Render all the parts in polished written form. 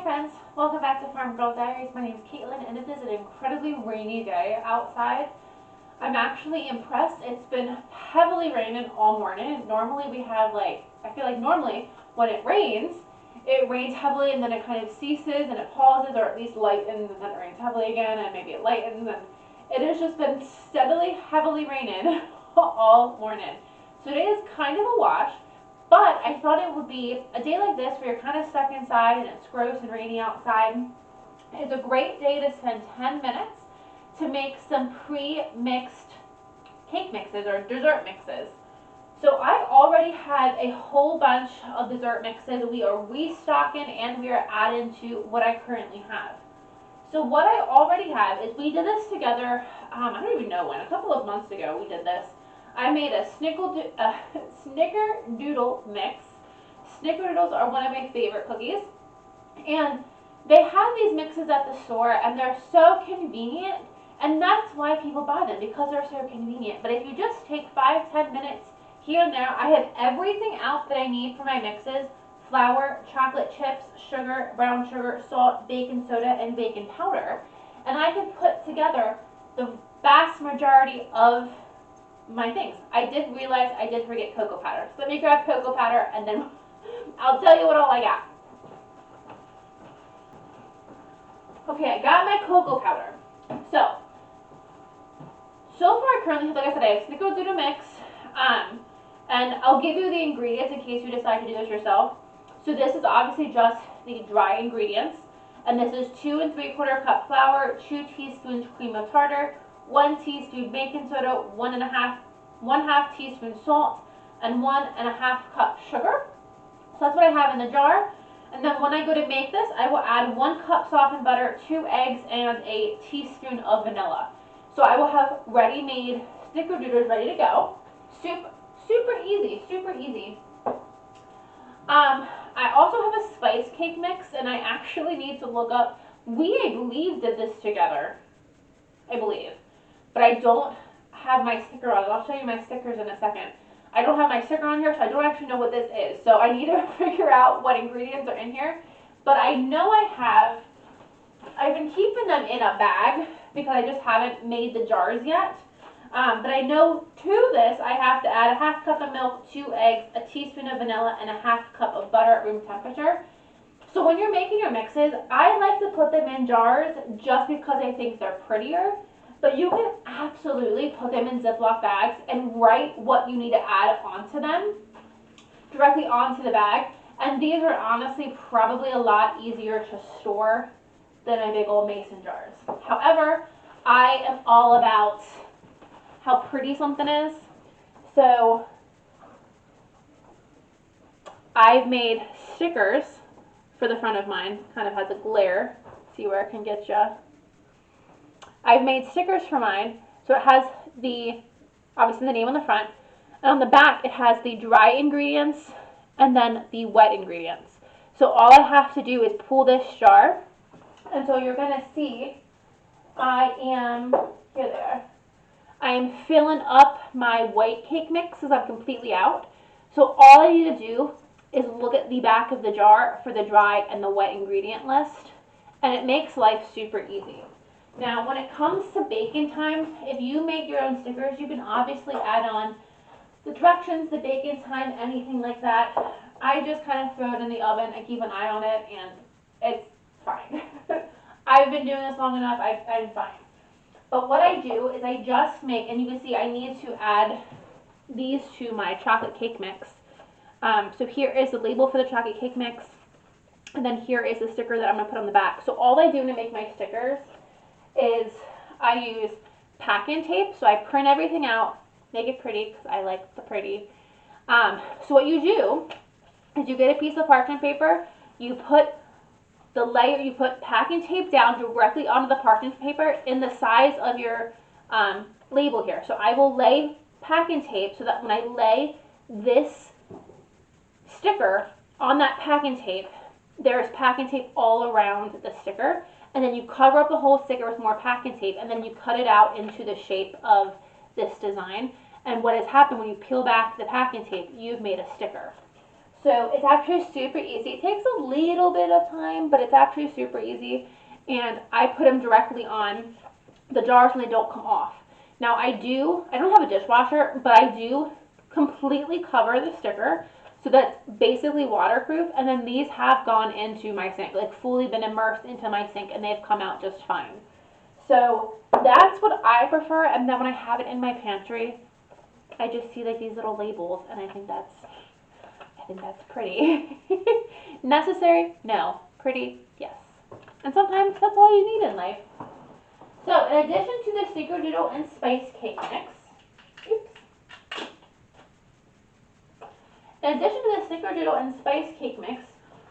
friends, welcome back to Farm Girl Diaries. My name is Caitlin and it is an incredibly rainy day outside. I'm actually impressed. It's been heavily raining all morning. Normally we have I feel like normally when it rains heavily and then it kind of ceases and it pauses or at least lightens and then it rains heavily again and maybe it lightens and it has just been steadily heavily raining all morning. So today is kind of a wash. But I thought it would be a day like this where you're kind of stuck inside and it's gross and rainy outside. It's a great day to spend 10 minutes to make some pre-mixed cake mixes or dessert mixes. So I already have a whole bunch of dessert mixes. We are restocking and we are adding to what I currently have. So what I already have is we did this together, I don't even know when, a couple of months ago we did this. I made a snickerdoodle mix. Snickerdoodles are one of my favorite cookies. And they have these mixes at the store and they're so convenient. And that's why people buy them, because they're so convenient. But if you just take 5-10 minutes here and there, I have everything out that I need for my mixes. Flour, chocolate chips, sugar, brown sugar, salt, baking soda, and baking powder. And I can put together the vast majority of my things. I did realize I did forget cocoa powder. So let me grab cocoa powder and then I'll tell you what all I got. Okay, I got my cocoa powder. So far I currently have, like I said, I have snickerdoodle mix. And I'll give you the ingredients in case you decide to do this yourself. So this is obviously just the dry ingredients. And this is 2 3/4 cup flour, 2 teaspoons cream of tartar, 1 teaspoon baking soda, 1/2 teaspoon salt, and 1.5 cup sugar. So that's what I have in the jar. And then when I go to make this, I will add 1 cup softened butter, 2 eggs, and a teaspoon of vanilla. So I will have ready-made snickerdoodles ready to go. Super easy, super easy. I also have a spice cake mix, and I actually need to look up. We, I believe, did this together. I believe. But I don't have my sticker on. I'll show you my stickers in a second. I don't have my sticker on here, so I don't actually know what this is. So I need to figure out what ingredients are in here. But I know I've been keeping them in a bag because I just haven't made the jars yet. But I know to this I have to add 1/2 cup of milk, 2 eggs, a teaspoon of vanilla, and 1/2 cup of butter at room temperature. So when you're making your mixes, I like to put them in jars just because I think they're prettier. But you can absolutely put them in Ziploc bags and write what you need to add onto them, directly onto the bag. And these are honestly probably a lot easier to store than my big old mason jars. However, I am all about how pretty something is. So I've made stickers for the front of mine. Kind of has a glare. See where I can get you. I've made stickers for mine. So it has obviously the name on the front. And on the back it has the dry ingredients and then the wet ingredients. So all I have to do is pull this jar. And so you're going to see I am filling up my white cake mix because I'm completely out. So all I need to do is look at the back of the jar for the dry and the wet ingredient list, and it makes life super easy. Now, when it comes to baking time, if you make your own stickers, you can obviously add on the directions, the baking time, anything like that. I just kind of throw it in the oven. I keep an eye on it, and it's fine. I've been doing this long enough. I'm fine. But what I do is I just make, and you can see I need to add these to my chocolate cake mix. So here is the label for the chocolate cake mix, and then here is the sticker that I'm going to put on the back. So all I do to make my stickers is I use packing tape. So I print everything out, make it pretty because I like the pretty. So what you do is you get a piece of parchment paper, you put packing tape down directly onto the parchment paper in the size of your label here. So I will lay packing tape so that when I lay this sticker on that packing tape, there's packing tape all around the sticker. And then you cover up the whole sticker with more packing tape, and then you cut it out into the shape of this design. And what has happened when you peel back the packing tape, you've made a sticker. So it's actually super easy. It takes a little bit of time, but it's actually super easy. And I put them directly on the jars and they don't come off. Now I don't have a dishwasher, but I do completely cover the sticker so that's basically waterproof. And then these have gone into my sink, like fully been immersed into my sink, and they've come out just fine. So that's what I prefer. And then when I have it in my pantry, I just see like these little labels, and I think that's pretty. Necessary? No. Pretty? Yes. And sometimes that's all you need in life. So, in addition to the snickerdoodle and spice cake mix, in addition to the snickerdoodle and spice cake mix,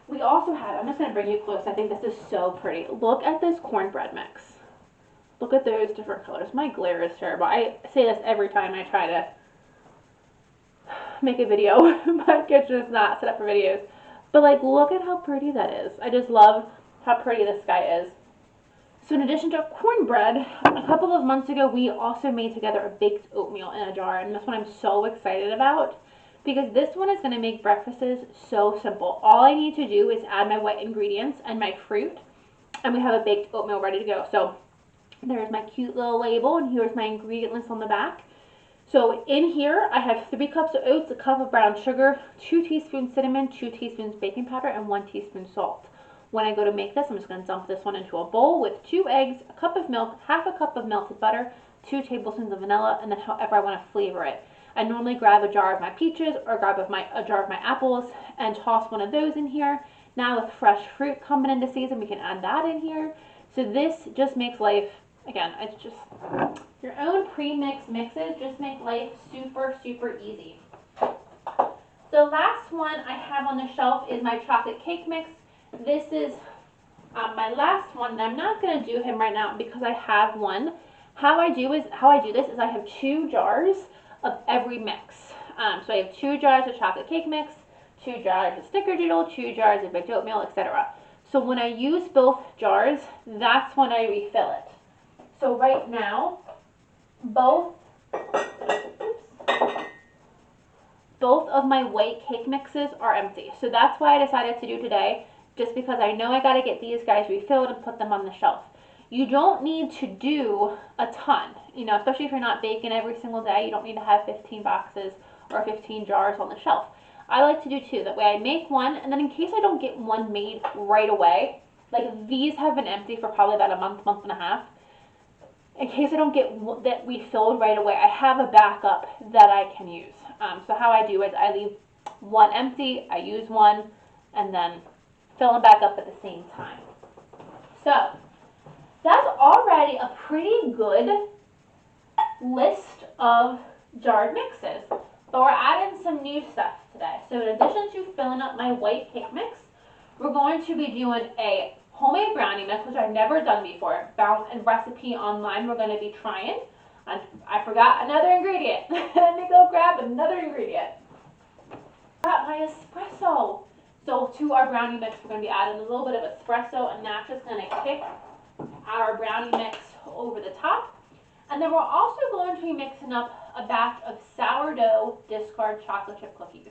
we also have, I'm just going to bring you close, I think this is so pretty. Look at this cornbread mix. Look at those different colors. My glare is terrible. I say this every time I try to make a video. My kitchen is not set up for videos. But like, look at how pretty that is. I just love how pretty this guy is. So in addition to cornbread, a couple of months ago, we also made together a baked oatmeal in a jar. And this one I'm so excited about because this one is going to make breakfasts so simple. All I need to do is add my wet ingredients and my fruit, and we have a baked oatmeal ready to go. So there's my cute little label, and here's my ingredient list on the back. So in here, I have 3 cups of oats, a cup of brown sugar, 2 teaspoons cinnamon, 2 teaspoons baking powder, and 1 teaspoon salt. When I go to make this, I'm just going to dump this one into a bowl with 2 eggs, a cup of milk, half a cup of melted butter, 2 tablespoons of vanilla, and then however I want to flavor it. I normally grab a jar of my peaches or grab a jar of my apples and toss one of those in here. Now with fresh fruit coming into season, we can add that in here. So this just makes life, again, it's just, your own pre-mixed mixes just make life super, super easy. The last one I have on the shelf is my chocolate cake mix. This is my last one, and I'm not going to do him right now because I have one. How I do this is I have 2 jars of every mix. So I have 2 jars of chocolate cake mix, 2 jars of snickerdoodle, 2 jars of baked oatmeal, etc. So when I use both jars, that's when I refill it. So right now, both of my white cake mixes are empty. So that's why I decided to do today, just because I know I got to get these guys refilled and put them on the shelf. You don't need to do a ton, especially if you're not baking every single day. You don't need to have 15 boxes or 15 jars on the shelf. I like to do 2. That way I make one, and then in case I don't get one made right away, like these have been empty for probably about a month, month and a half. In case I don't get that refilled right away, I have a backup that I can use. So how I do is I leave one empty, I use one, and then fill them back up at the same time. So that's already a pretty good list of jarred mixes, but we're adding some new stuff today. So in addition to filling up my white cake mix, we're going to be doing a homemade brownie mix, which I've never done before. Found a recipe online we're going to be trying. I forgot another ingredient. Let me go grab another ingredient. Got my espresso. So to our brownie mix, we're going to be adding a little bit of espresso, and that's just going to kick our brownie mix over the top. And then we're also going to be mixing up a batch of sourdough discard chocolate chip cookies.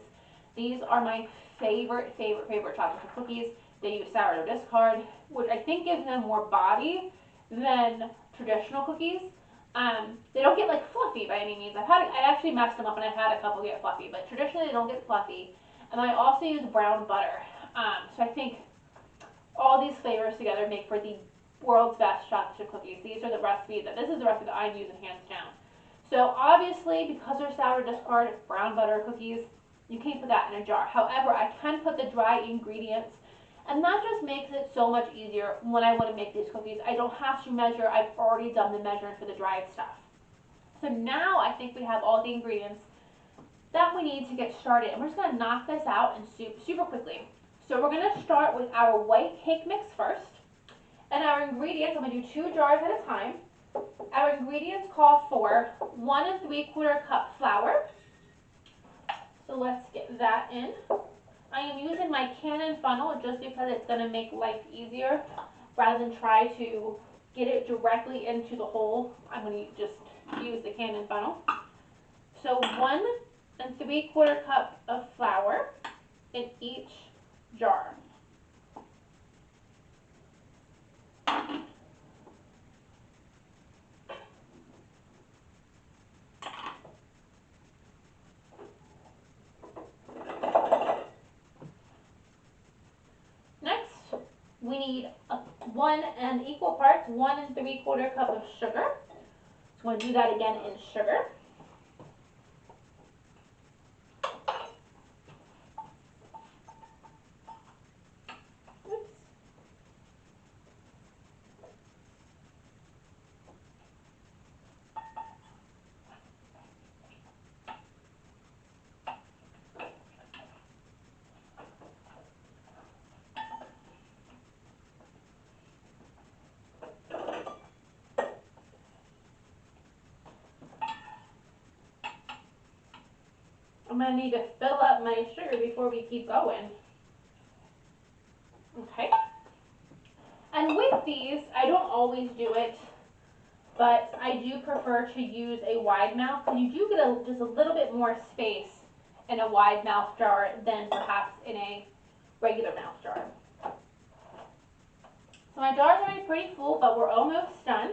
These are my favorite chocolate chip cookies. They use sourdough discard, which I think gives them more body than traditional cookies. They don't get like fluffy by any means. I actually messed them up and I've had a couple get fluffy, but traditionally they don't get fluffy. And I also use brown butter. So I think all these flavors together make for the world's best chocolate chip cookies. These are the recipes this is the recipe that I'm using hands down. So obviously, because they're sourdough discard brown butter cookies, you can't put that in a jar. However, I can put the dry ingredients, and that just makes it so much easier when I want to make these cookies. I don't have to measure. I've already done the measuring for the dried stuff. So now I think we have all the ingredients that we need to get started, and we're just going to knock this out and super quickly. So we're going to start with our white cake mix first. And our ingredients, I'm going to do 2 jars at a time. Our ingredients call for 1 3/4 cup flour. So let's get that in. I am using my Cannon funnel just because it's going to make life easier. Rather than try to get it directly into the hole, I'm going to just use the Cannon funnel. So 1 3/4 cup of flour in each jar. Next, we need 1 and equal parts, 1 3/4 cup of sugar. So I'm going to do that again in sugar. Oops. I'm going to need to fill up my sugar before we keep going. Okay. And with these, I don't always do it, but I do prefer to use a wide mouth, because you do get just a little bit more space in a wide mouth jar than perhaps in a regular mouth jar. So my jar is already pretty full, but we're almost done.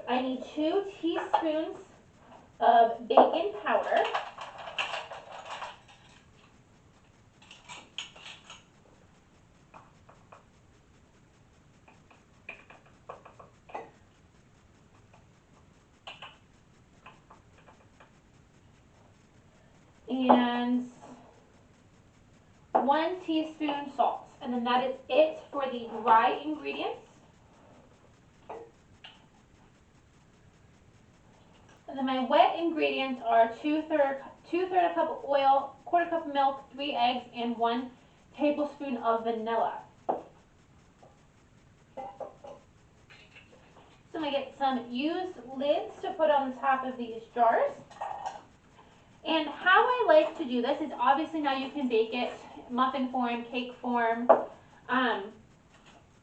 I need 2 teaspoons of baking powder. And 1 teaspoon salt. And then that is it for the dry ingredients. And then my wet ingredients are 2/3 cup of oil, 1/4 cup of milk, 3 eggs, and 1 tablespoon of vanilla. So I'm going to get some used lids to put on the top of these jars. And how I like to do this is, obviously now you can bake it muffin form, cake form,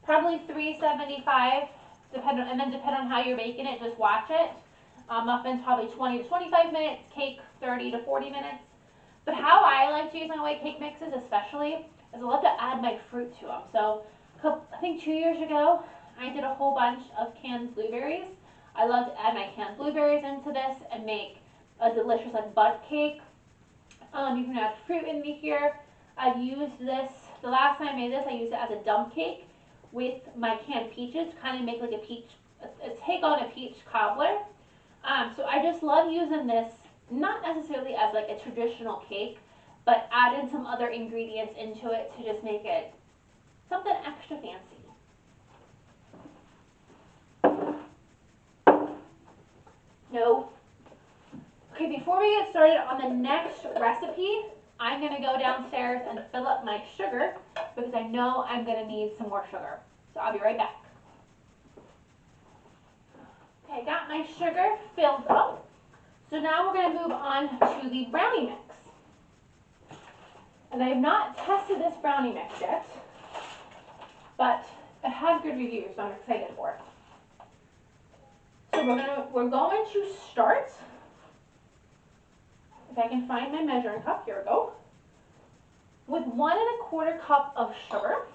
probably 375, and then depending on how you're baking it, just watch it. Muffins probably 20 to 25 minutes, cake 30 to 40 minutes. But how I like to use my white cake mixes especially is I love to add my fruit to them. So I think 2 years ago, I did a whole bunch of canned blueberries. I love to add my canned blueberries into this and make a delicious like butt cake. You can add fruit in here. I've used this, the last time I made this, I used it as a dump cake with my canned peaches, kind of make like a take on a peach cobbler. So I just love using this, not necessarily as like a traditional cake, but add in some other ingredients into it to just make it something extra fancy. No. Okay, before we get started on the next recipe, I'm going to go downstairs and fill up my sugar because I know I'm going to need some more sugar. So I'll be right back. Okay, got my sugar filled up. So now we're going to move on to the brownie mix. And I have not tested this brownie mix yet, but it had good reviews, so I'm excited for it. So we're going to start, if I can find my measuring cup, here we go, with 1 1/4 cup of sugar.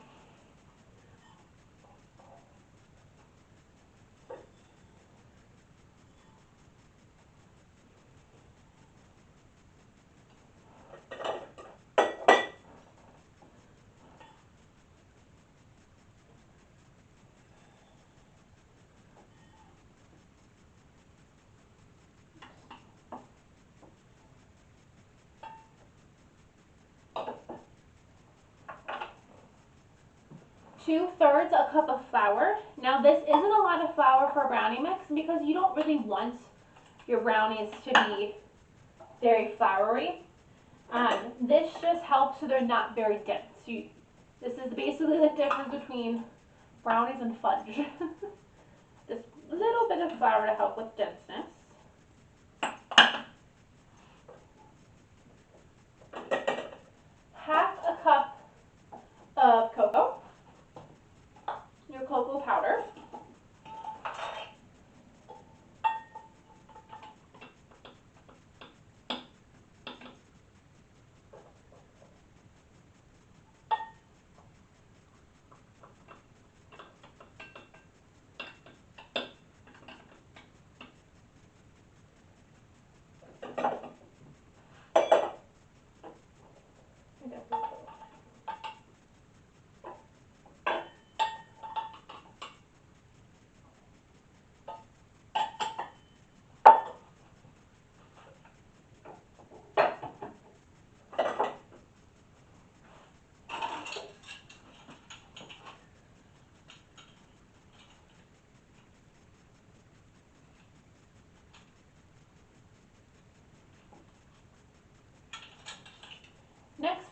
Two-thirds a cup of flour. Now this isn't a lot of flour for a brownie mix because you don't really want your brownies to be very floury. This just helps so they're not very dense. This is basically the difference between brownies and fudge. Just a little bit of flour to help with denseness. Half a cup of cocoa, your cocoa powder.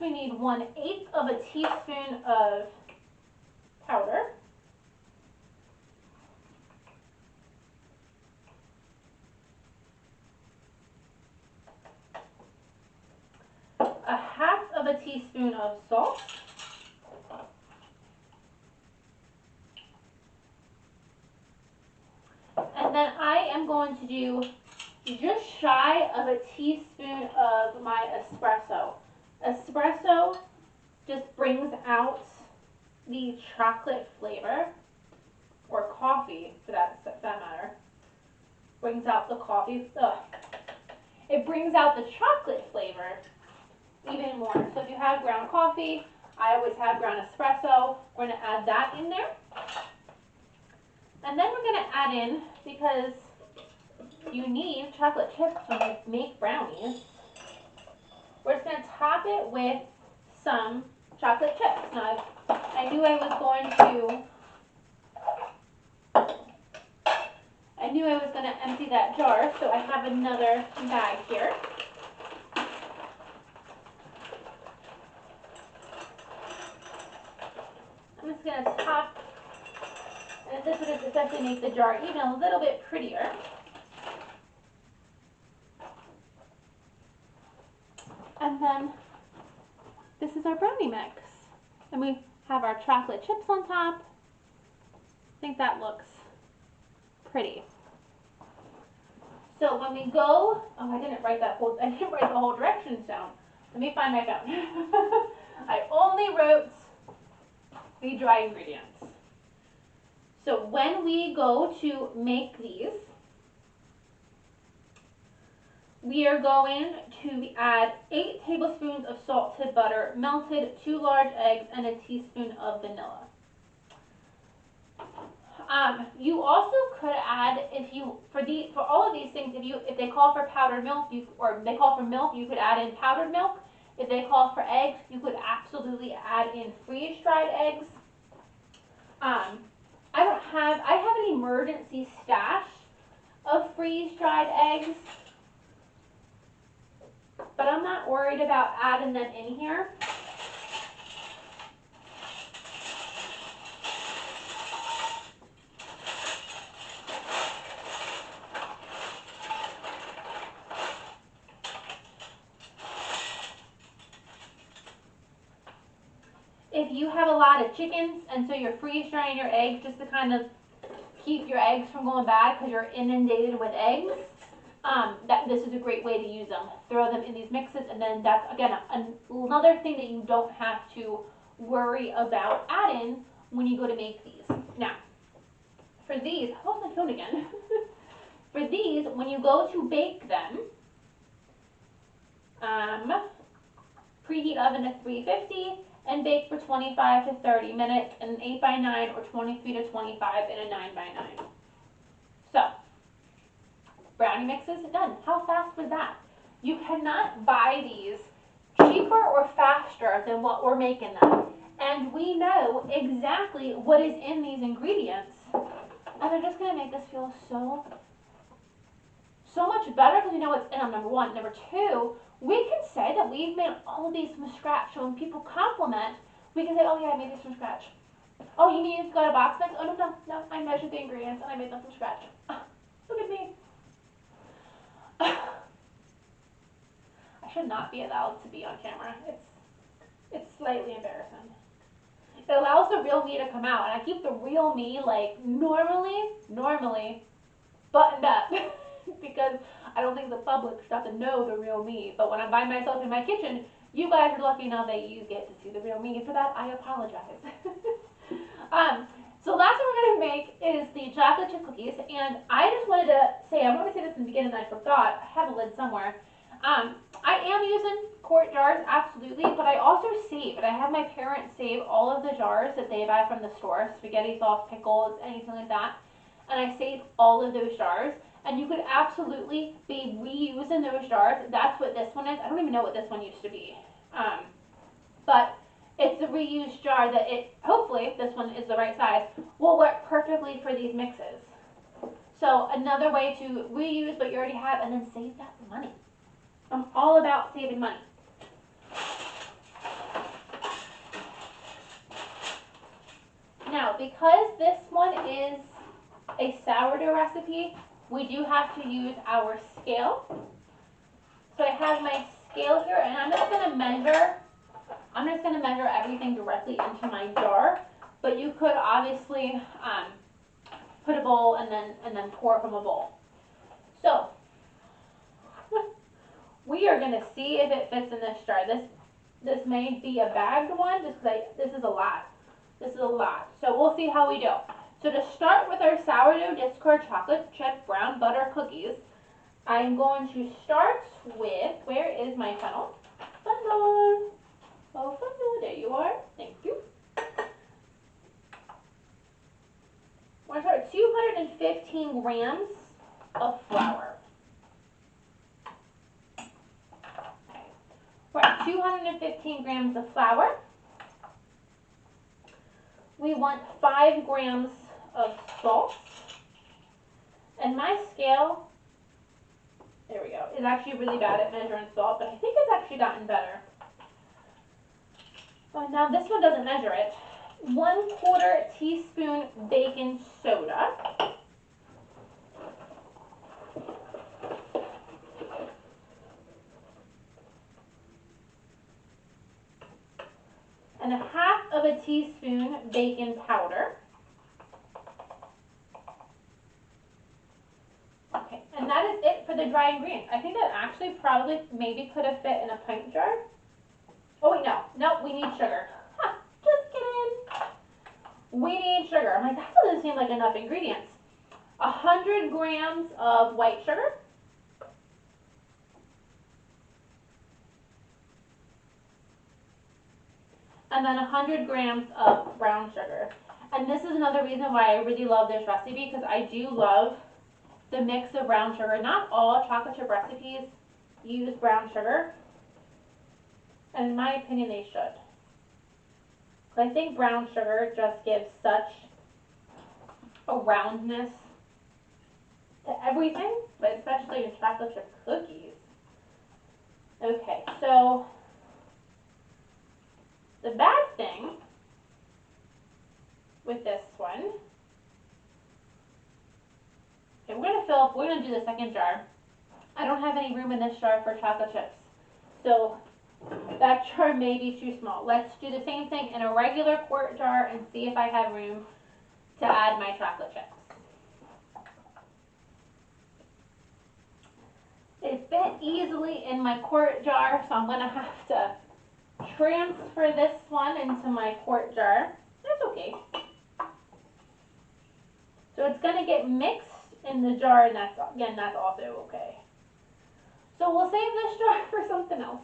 we need 1/8 of a teaspoon of powder. A half of a teaspoon of salt. And then I am going to do just shy of a teaspoon of my espresso. Espresso just brings out the chocolate flavor, or coffee for that matter. Brings out the coffee. Ugh. It brings out the chocolate flavor even more. So if you have ground coffee, I always have ground espresso. We're going to add that in there. And then we're going to add in, because you need chocolate chips when you make brownies, we're just going to top it with some chocolate chips. Now, I knew I was going to empty that jar, so I have another bag here. I'm just going to top, and this would essentially make the jar even a little bit prettier. And then this is our brownie mix. And we have our chocolate chips on top. I think that looks pretty. So when we go, oh, I didn't write the whole directions down. Let me find my phone. I only wrote the dry ingredients. So when we go to make these, we are going to add 8 tablespoons of salted butter, melted 2 large eggs, and a teaspoon of vanilla. You also could add, for all of these things, if they call for powdered milk, or they call for milk, you could add in powdered milk. If they call for eggs, you could absolutely add in freeze-dried eggs. I have an emergency stash of freeze-dried eggs, but I'm not worried about adding them in here. If you have a lot of chickens and so you're freeze drying your eggs just to kind of keep your eggs from going bad because you're inundated with eggs, this is a great way to use them. Throw them in these mixes, and then that's, again, another thing that you don't have to worry about adding when you go to make these. Now, for these, I lost my phone again. For these, when you go to bake them, preheat oven to 350 and bake for 25 to 30 minutes in an 8x9 or 23 to 25 in a 9x9. So, brownie mixes done. How fast was that? You cannot buy these cheaper or faster than what we're making them. And we know exactly what is in these ingredients. And they're just going to make us feel so much better because we know what's in them, number one. Number two, we can say that we've made all of these from scratch. So when people compliment, we can say, oh yeah, I made these from scratch. Oh, you mean you got a box mix? Oh, no, I measured the ingredients and I made them from scratch. Look at me. I should not be allowed to be on camera. It's slightly embarrassing. It allows the real me to come out, and I keep the real me like normally buttoned up because I don't think the public should have to know the real me. But when I'm by myself in my kitchen, you guys are lucky enough that you get to see the real me. And for that, I apologize. So last thing we're going to make is the chocolate chip cookies. And I just wanted to say, I wanted to say this in the beginning and I forgot. I have a lid somewhere. I am using quart jars, absolutely, but I also save, and I have my parents save all of the jars that they buy from the store, spaghetti sauce, pickles, anything like that, and I save all of those jars, and you could absolutely be reusing those jars. That's what this one is. I don't even know what this one used to be, but it's a reused jar that hopefully, this one is the right size, will work perfectly for these mixes. So another way to reuse what you already have and then save that money. I'm all about saving money. Now, because this one is a sourdough recipe, we do have to use our scale. So I have my scale here, and I'm just gonna measure everything directly into my jar, but you could obviously put a bowl and then pour from a bowl. So we are gonna see if it fits in this jar. This may be a bagged one, just because this is a lot. This is a lot. So we'll see how we do. So to start with our sourdough discard chocolate chip brown butter cookies, I'm going to start with, where is my funnel? Funnel. Oh, funnel, there you are. Thank you. We're going to start 215 grams of flour. Okay. We're at 215 grams of flour. We want 5 grams of salt. And my scale, there we go, is actually really bad at measuring salt, but I think it's actually gotten better. Now this one doesn't measure it. 1/4 teaspoon baking soda. And 1/2 teaspoon baking powder. Okay, and that is it for the dry ingredients. I think that actually probably maybe could have fit in a pint jar. Oh wait, no, we need sugar. Huh, just kidding. We need sugar. I'm like, that doesn't seem like enough ingredients. 100 grams of white sugar. And then 100 grams of brown sugar. And this is another reason why I really love this recipe, because I do love the mix of brown sugar. Not all chocolate chip recipes use brown sugar, and in my opinion they should. I think brown sugar just gives such a roundness to everything, but especially to chocolate chip cookies. Okay, so the bad thing with this one, okay, we're gonna do the second jar. I don't have any room in this jar for chocolate chips, so that jar may be too small. Let's do the same thing in a regular quart jar and see if I have room to add my chocolate chips. It fit easily in my quart jar, so I'm gonna have to transfer this one into my quart jar. That's okay. So it's gonna get mixed in the jar, and that's also okay. So we'll save this jar for something else.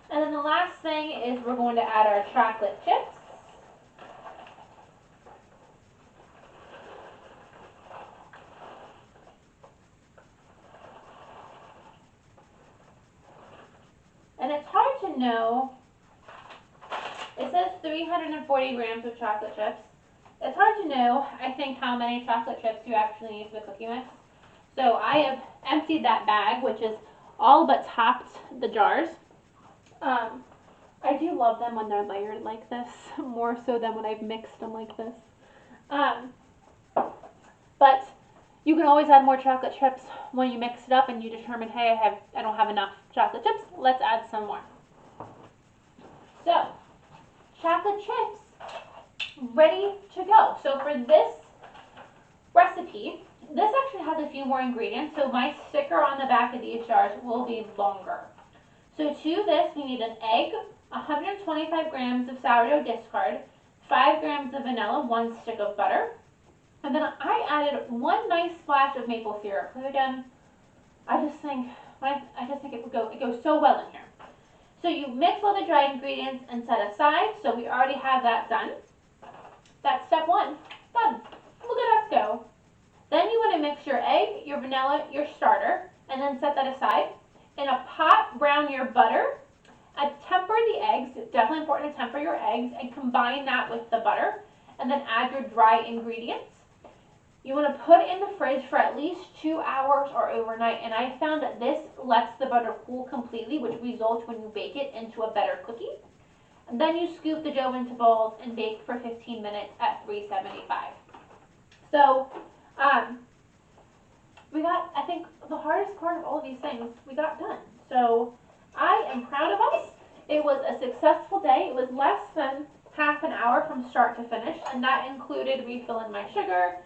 And then the last thing is we're going to add our chocolate chips. And it's hard to know, it says 340 grams of chocolate chips. It's hard to know, I think, how many chocolate chips you actually need for the cookie mix. So I have emptied that bag, which is all but topped the jars. I do love them when they're layered like this, more so than when I've mixed them like this. But you can always add more chocolate chips when you mix it up and you determine, hey, I don't have enough chocolate chips. Let's add some more. So, chocolate chips ready to go. So for this recipe, this actually has a few more ingredients, so my sticker on the back of these jars will be longer. So to this, we need an egg, 125 grams of sourdough discard, 5 grams of vanilla, 1 stick of butter, and then I added 1 nice splash of maple syrup. Because again, I just think it goes so well in here. So you mix all the dry ingredients and set aside. So we already have that done. That's step 1. Done. Look at us go. Then you want to mix your egg, your vanilla, your starter, and then set that aside. In a pot, brown your butter. Temper the eggs. It's definitely important to temper your eggs and combine that with the butter. and then add your dry ingredients. You want to put it in the fridge for at least 2 hours or overnight, and I found that this lets the butter cool completely, which results when you bake it into a better cookie. And then you scoop the dough into bowls and bake for 15 minutes at 375. So, we got, I think, the hardest part of all of these things we got done. So, I am proud of us. It was a successful day. It was less than half an hour from start to finish, and that included refilling my sugar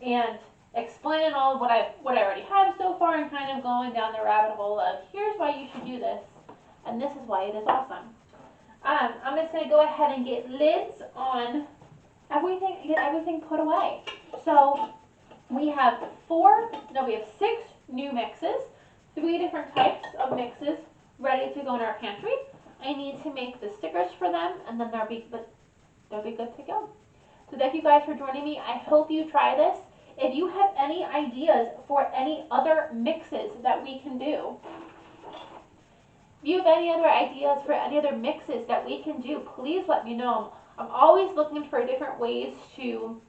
and explaining all of what I already have so far, and kind of going down the rabbit hole of here's why you should do this, and this is why it is awesome. I'm just gonna go ahead and get lids on everything, get everything put away. So we have 6 new mixes, 3 different types of mixes ready to go in our pantry. I need to make the stickers for them, and then they'll be good to go. So thank you guys for joining me. I hope you try this. If you have any ideas for any other mixes that we can do, if you have any other ideas for any other mixes that we can do, please let me know. I'm always looking for different ways to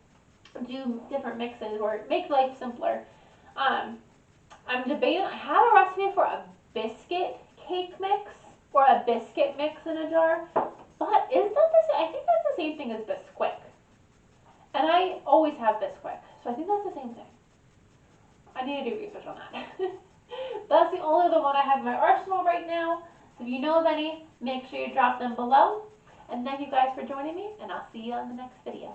do different mixes or make life simpler. I'm debating, I have a recipe for a biscuit cake mix or a biscuit mix in a jar, but is that I think that's the same thing as Bisquick. And I always have Bisquick, so I think that's the same thing. I need to do research on that. That's the only other one I have in my arsenal right now. So if you know of any, make sure you drop them below. And thank you guys for joining me, and I'll see you on the next video.